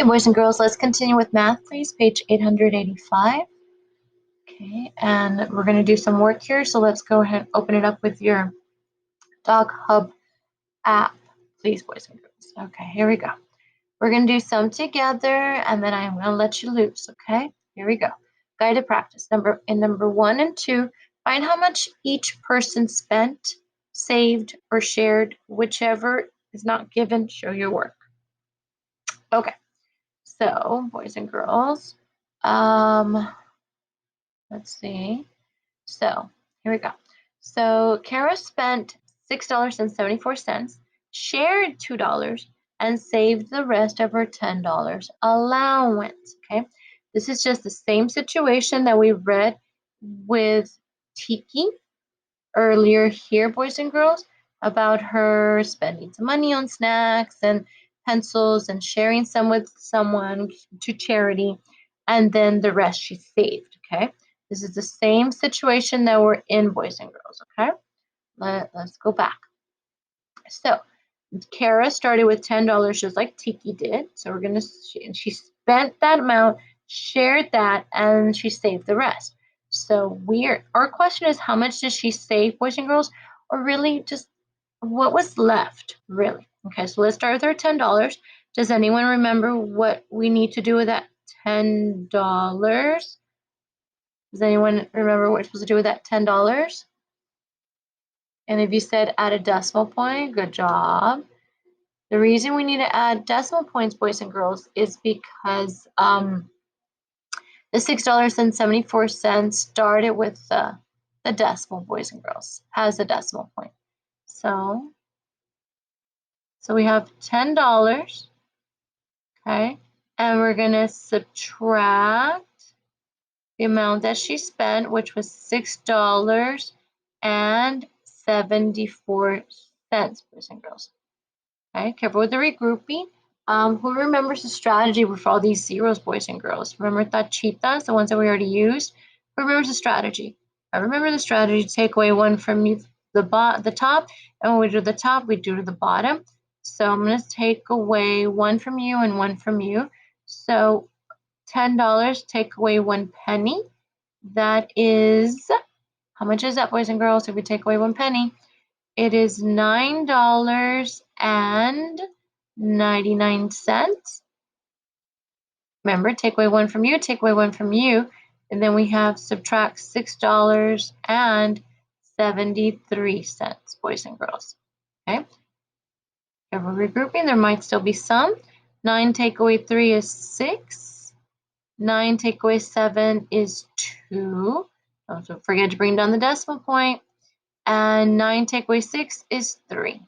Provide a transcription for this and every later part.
Okay, boys and girls, let's continue with math, please. Page 885. Okay, and we're going to do some work here. So let's go ahead and open it up with your Dog Hub app, please, boys and girls. Okay, here we go. We're going to do some together, and then I'm going to let you loose, okay? Here we go. Guided practice. Number 1 and 2, find how much each person spent, saved, or shared. Whichever is not given, show your work. Okay. So, boys and girls, let's see. So, here we go. So, Kara spent $6.74, shared $2, and saved the rest of her $10 allowance. Okay, this is just the same situation that we read with Tiki earlier here, boys and girls, about her spending some money on snacks and pencils and sharing some with someone to charity, and then the rest she saved. Okay, this is the same situation that we're in, boys and girls. Okay, let's go back. So Kara started with $10 just like Tiki did. So we're gonna, she spent that amount, shared that, and she saved the rest. So our question is, how much did she save, boys and girls, or really just what was left, really? Okay, so let's start with our $10. Does anyone remember what we need to do with that $10? Does anyone remember what we're supposed to do with that $10? And if you said add a decimal point, good job. The reason we need to add decimal points, boys and girls, is because the $6.74 started with the decimal, boys and girls, has a decimal point. So we have $10, okay, and we're going to subtract the amount that she spent, which was $6.74, boys and girls. Okay, careful with the regrouping. Who remembers the strategy with all these zeros, boys and girls? Remember tachitas, the ones that we already used? Who remembers the strategy? I remember the strategy, take away one from the top, and when we do the top, we do to the bottom. So I'm going to take away one from you and one from you. So $10, take away 1 penny. That is, how much is that, boys and girls, if we take away 1 penny? It is $9.99. Remember, take away one from you, take away one from you, and then we have subtract $6.73, boys and girls. Okay. If we're regrouping, there might still be some. 9 take away 3 is 6. 9 take away 7 is 2. Don't forget to bring down the decimal point. And 9 take away 6 is 3.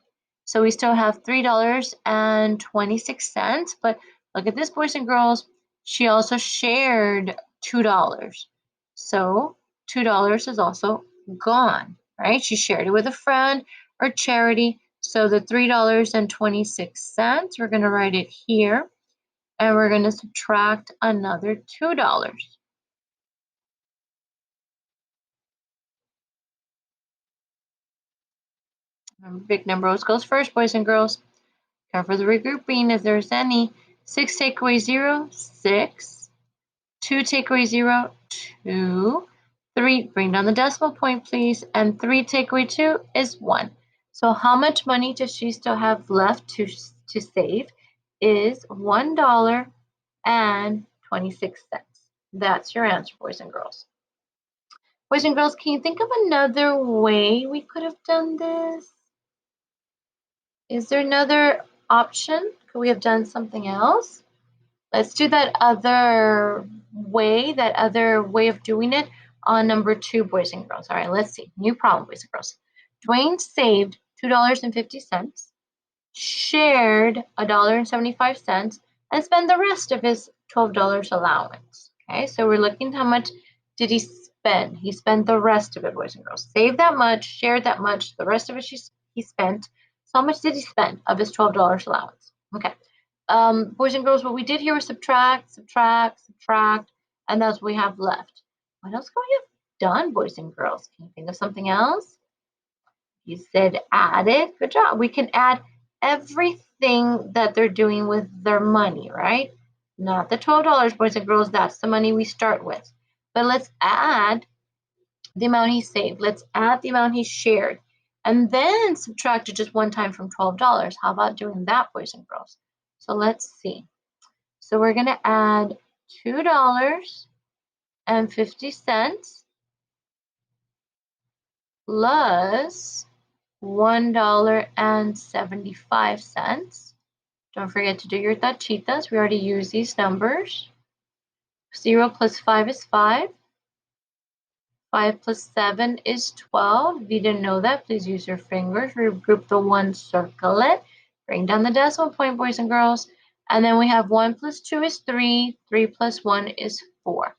So we still have $3.26. But look at this, boys and girls. She also shared $2. So $2 is also gone, right? She shared it with a friend or charity. So the $3.26, we're going to write it here. And we're going to subtract another $2. Remember, big number always goes first, boys and girls. Cover the regrouping if there's any. 6 take away 0, 6. 2 take away 0, 2. 3, bring down the decimal point, please. And 3 take away 2 is 1. So how much money does she still have left to save? Is $1.26. That's your answer, boys and girls. Boys and girls, can you think of another way we could have done this? Is there another option? Could we have done something else? Let's do that other way of doing it on number 2, boys and girls. All right, let's see. New problem, boys and girls. Dwayne saved $2.50, shared $1.75, and spent the rest of his $12 allowance. Okay, so we're looking at how much did he spend. He spent the rest of it, boys and girls. Saved that much, shared that much, the rest of it he spent. So how much did he spend of his $12 allowance? Okay. Boys and girls, what we did here was subtract, and that's what we have left. What else could we have done, boys and girls? Can you think of something else? You said add it. Good job. We can add everything that they're doing with their money, right? not the $12, boys and girls. That's the money we start with. But let's add the amount he saved. Let's add the amount he shared. And then subtract it just one time from $12. How about doing that, boys and girls? So let's see. So we're going to add $2.50 plus $1.75. Don't forget to do your tachitas. We already used these numbers. 0 plus 5 is 5. 5 plus 7 is 12. If you didn't know that, please use your fingers. Regroup the 1, circle it. Bring down the decimal point, boys and girls. And then we have 1 plus 2 is 3. 3 plus 1 is 4.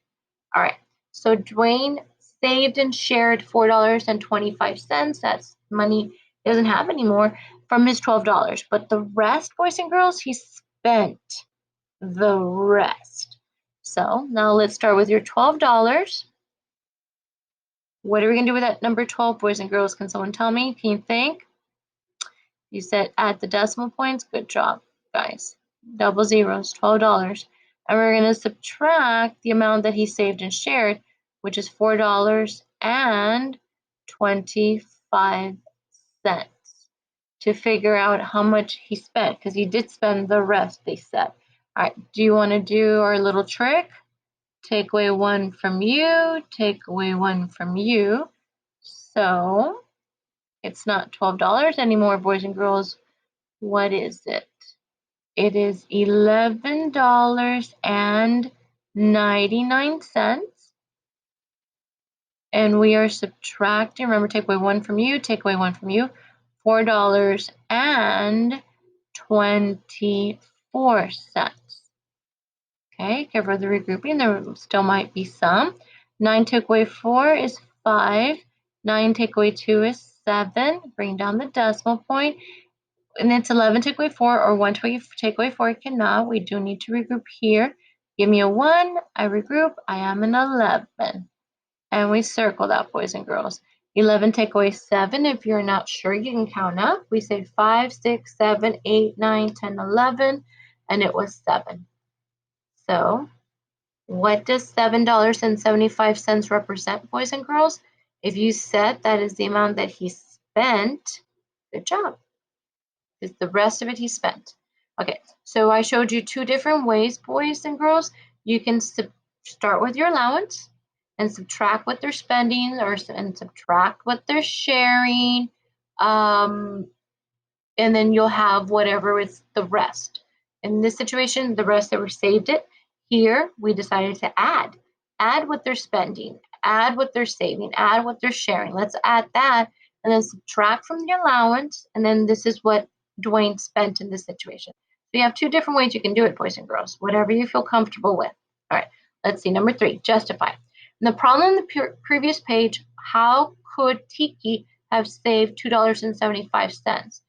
All right. So Dwayne saved and shared $4.25. That's money he doesn't have anymore from his $12. But the rest, boys and girls, he spent the rest. So now let's start with your $12. What are we going to do with that number 12, boys and girls? Can someone tell me? Can you think? You said add the decimal points. Good job, guys. Double zeros, $12. And we're going to subtract the amount that he saved and shared, which is $4.25 to figure out how much he spent, because he did spend the rest, they said. All right, do you want to do our little trick? Take away 1 from you, take away 1 from you. So it's not $12 anymore, boys and girls. What is it? It is $11.99. And we are subtracting, remember, take away 1 from you, take away 1 from you, $4.24. Okay, careful of the regrouping, there still might be some. 9 take away 4 is 5. 9 take away 2 is 7. Bring down the decimal point. And it's 11 take away 4 or 1 take away 4. Cannot. We do need to regroup here. Give me a 1. I regroup. I am an 11. And we circle that, boys and girls. 11 take away 7. If you're not sure, you can count up. We say 5, 6, 7, 8, 9, 10, 11. And it was 7. So what does $7.75 represent, boys and girls? If you said that is the amount that he spent, good job. It's the rest of it he spent. Okay, so I showed you 2 different ways, boys and girls. You can start with your allowance and subtract what they're spending and subtract what they're sharing. And then you'll have whatever is the rest. In this situation, the rest that were saved it. Here, we decided to add. Add what they're spending, add what they're saving, add what they're sharing. Let's add that and then subtract from the allowance. And then this is what Dwayne spent in this situation. So you have 2 different ways you can do it, boys and girls, whatever you feel comfortable with. All right, let's see. Number 3, justify. In the problem on the previous page, how could Tiki have saved $2.75?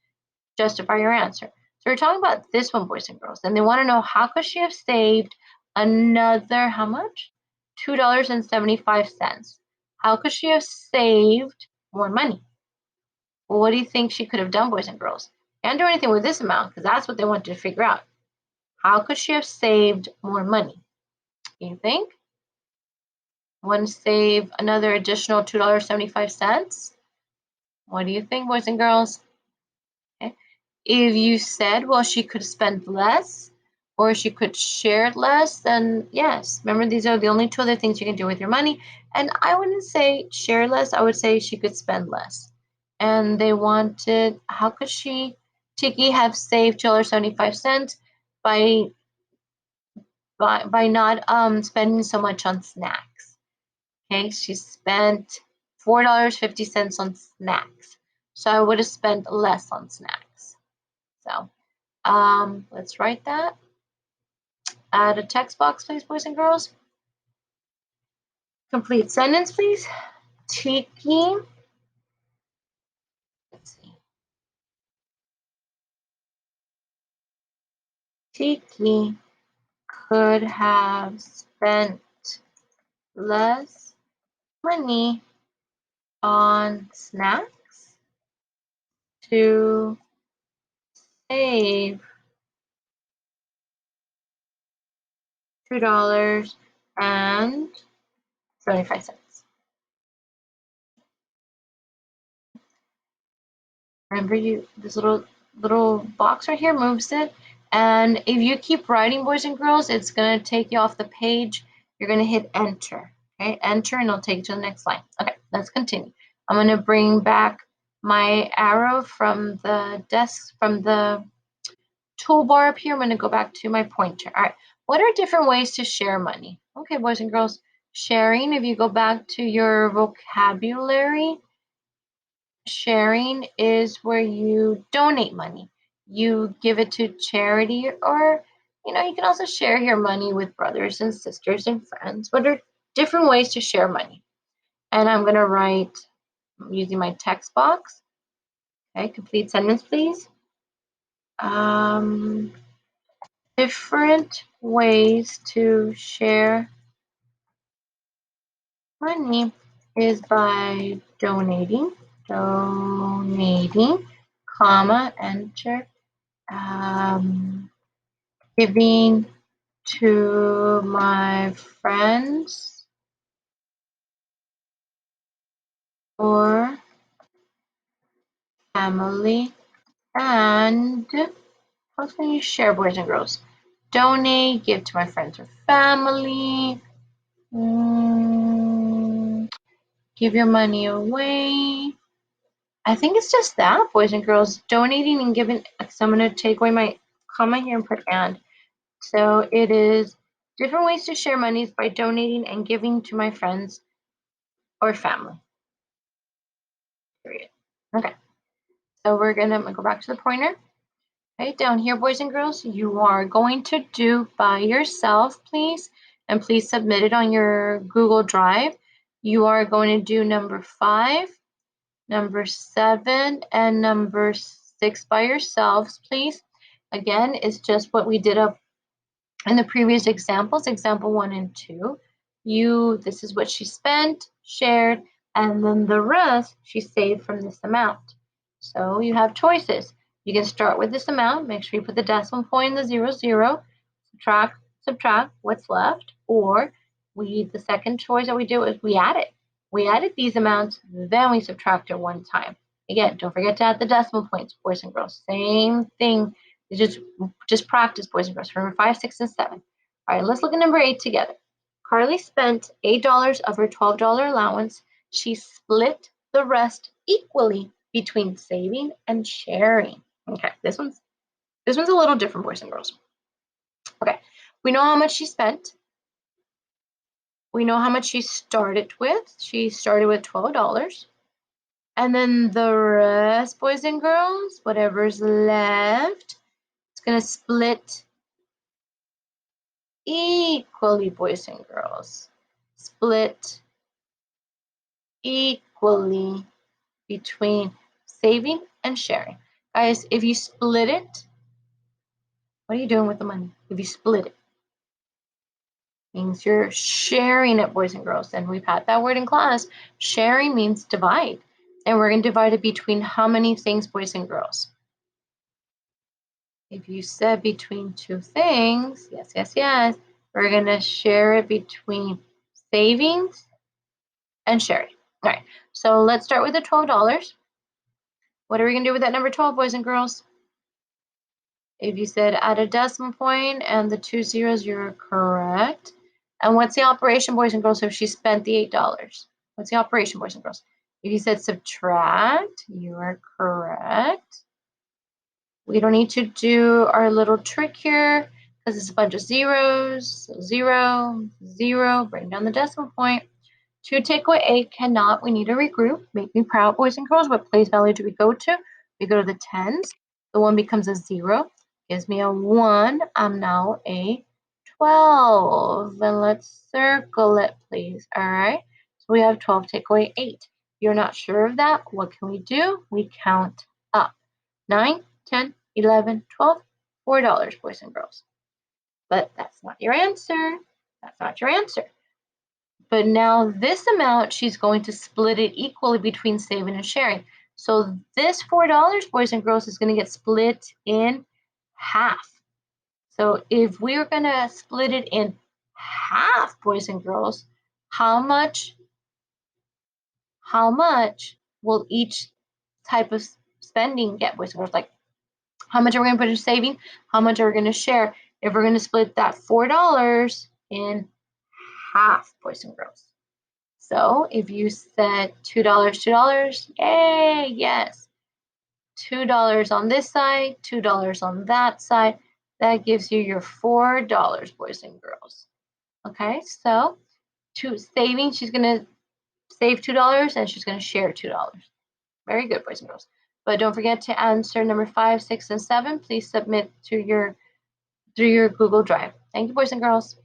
Justify your answer. So we're talking about this one, boys and girls, and they want to know how could she have saved another, how much? $2.75. How could she have saved more money? Well, what do you think she could have done, boys and girls? Can't do anything with this amount because that's what they wanted to figure out. How could she have saved more money? You think? Want to save another additional $2.75? What do you think, boys and girls? Okay. If you said, well, she could spend less or she could share less, then yes. Remember, these are the only 2 other things you can do with your money. And I wouldn't say share less. I would say she could spend less. And they wanted, how could Tiki have saved $2.75 by not spending so much on snacks? Okay, she spent $4.50 on snacks. So I would have spent less on snacks. So let's write that. Add a text box, please, boys and girls. Complete sentence, please. Tiki. Let's see. Tiki could have spent less money on snacks to save $2.75. Remember, this little box right here moves it, and if you keep writing, boys and girls, it's gonna take you off the page. You're gonna hit enter. Okay, enter, and it'll take you to the next line. Okay, let's continue. I'm gonna bring back my arrow from the toolbar up here. I'm gonna go back to my pointer. All right, what are different ways to share money? Okay, boys and girls, sharing, if you go back to your vocabulary, sharing is where you donate money. You give it to charity, or you can also share your money with brothers and sisters and friends. What are different ways to share money? And I'm going to write using my text box. Okay, complete sentence, please. Different ways to share money is by donating, comma, enter, giving to my friends or family, and how can you share, boys and girls? Donate, give to my friends or family, give your money away. I think it's just that, boys and girls, donating and giving. So I'm going to take away my comma here and put and. So it is different ways to share money by donating and giving to my friends or family. Period. Okay. So I'm gonna go back to the pointer. Okay, down here, boys and girls, you are going to do by yourself, please, and please submit it on your Google Drive. You are going to do number 5, number 7, and number 6 by yourselves, please. Again, it's just what we did up in the previous examples, example 1 and 2. This is what she spent, shared, and then the rest she saved from this amount. So you have choices. You can start with this amount, make sure you put the decimal point in the 00, subtract what's left, or the second choice that we do is we add it. We added these amounts, then we subtracted one time. Again, don't forget to add the decimal points, boys and girls. Same thing. Just practice, boys and girls. Remember 5, 6, and 7. All right, let's look at number 8 together. Carly spent $8 of her $12 allowance. She split the rest equally between saving and sharing. Okay, this one's a little different, boys and girls. Okay, we know how much she spent. We know how much she started with. She started with $12. And then the rest, boys and girls, whatever's left, it's going to split equally, boys and girls. Split equally between saving and sharing. Guys, if you split it, what are you doing with the money? If you split it, means you're sharing it, boys and girls. And we've had that word in class. Sharing means divide. And we're going to divide it between how many things, boys and girls? If you said between 2 things, yes, we're going to share it between savings and sharing. All right, so let's start with the $12. What are we going to do with that number 12, boys and girls? If you said add a decimal point and the 2 zeros, you're correct. And what's the operation, boys and girls, if she spent the $8? What's the operation, boys and girls? If you said subtract, you are correct. We don't need to do our little trick here because it's a bunch of zeros. So 0, 0, bring down the decimal point. To take away 8 cannot. We need to regroup. Make me proud, boys and girls. What place value do we go to? We go to the tens. The 1 becomes a 0. Gives me a 1. I'm now a 12. And let's circle it, please. All right. So we have 12 take away 8. You're not sure of that? What can we do? We count up. 9, 10, 11, 12, $4, boys and girls. But that's not your answer. That's not your answer. But now this amount, she's going to split it equally between saving and sharing. So this $4, boys and girls, is going to get split in half. So if we're going to split it in half, boys and girls. How much will each type of spending get, boys and girls? Like, how much are we going to put in saving? How much are we going to share? If we're going to split that $4 in half, boys and girls. So if you said $2, $2, yay, yes. $2 on this side, $2 on that side. That gives you your $4, boys and girls. Okay, so to saving, she's going to save $2 and she's going to share $2. Very good, boys and girls. But don't forget to answer number 5, 6, and 7. Please submit to through your Google Drive. Thank you, boys and girls.